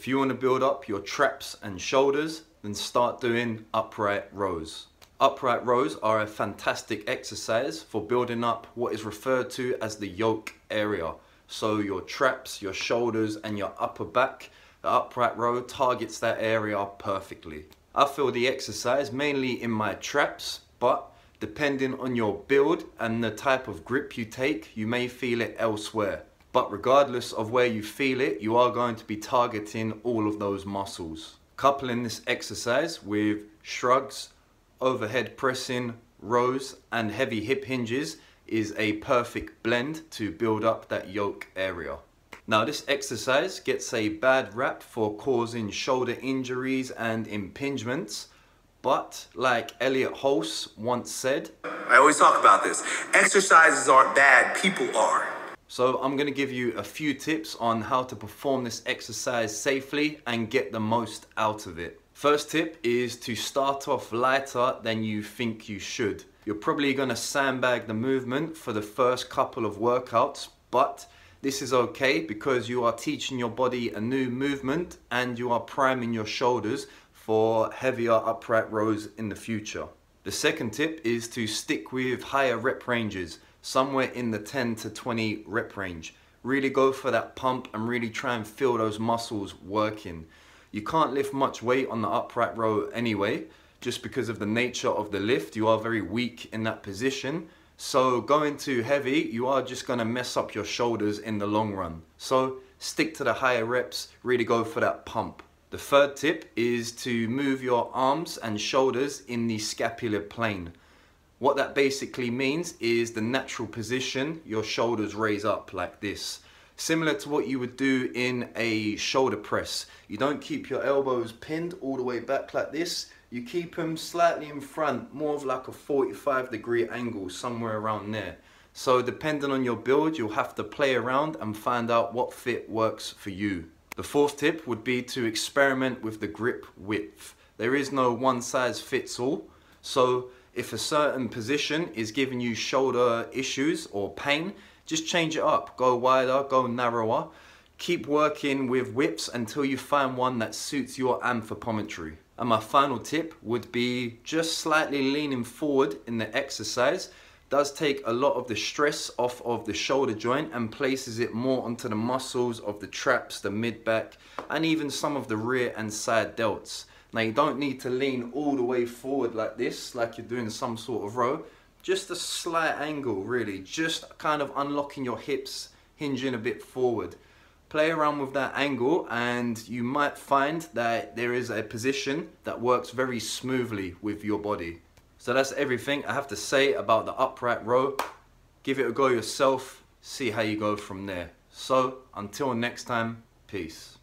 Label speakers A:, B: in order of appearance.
A: If you want to build up your traps and shoulders, then start doing upright rows. Upright rows are a fantastic exercise for building up what is referred to as the yoke area. So your traps, your shoulders and your upper back, the upright row targets that area perfectly. I feel the exercise mainly in my traps, but depending on your build and the type of grip you take, you may feel it elsewhere. But regardless of where you feel it, you are going to be targeting all of those muscles. Coupling this exercise with shrugs, overhead pressing, rows and heavy hip hinges is a perfect blend to build up that yoke area. Now this exercise gets a bad rap for causing shoulder injuries and impingements, but like Elliot Hulse once said,
B: I always talk about this, exercises aren't bad, people are.
A: So I'm going to give you a few tips on how to perform this exercise safely and get the most out of it. First tip is to start off lighter than you think you should. You're probably going to sandbag the movement for the first couple of workouts, but this is okay because you are teaching your body a new movement and you are priming your shoulders for heavier upright rows in the future. The second tip is to stick with higher rep ranges, somewhere in the 10 to 20 rep range. Really go for that pump and really try and feel those muscles working. You can't lift much weight on the upright row anyway, just because of the nature of the lift. You are very weak in that position. So going too heavy, you are just gonna mess up your shoulders in the long run. So stick to the higher reps, really go for that pump. The third tip is to move your arms and shoulders in the scapular plane. What that basically means is the natural position your shoulders raise up like this. Similar to what you would do in a shoulder press. You don't keep your elbows pinned all the way back like this. You keep them slightly in front, more of like a 45-degree angle, somewhere around there. So depending on your build, you'll have to play around and find out what fit works for you. The fourth tip would be to experiment with the grip width. There is no one size fits all. So if a certain position is giving you shoulder issues or pain, just change it up. Go wider, go narrower. Keep working with widths until you find one that suits your anthropometry. And my final tip would be just slightly leaning forward in the exercise. Does take a lot of the stress off of the shoulder joint and places it more onto the muscles of the traps, the mid-back, and even some of the rear and side delts. Now you don't need to lean all the way forward like this, like you're doing some sort of row. Just a slight angle really, just kind of unlocking your hips, hinging a bit forward. Play around with that angle and you might find that there is a position that works very smoothly with your body. So that's everything I have to say about the upright row. Give it a go yourself, see how you go from there. So until next time, peace.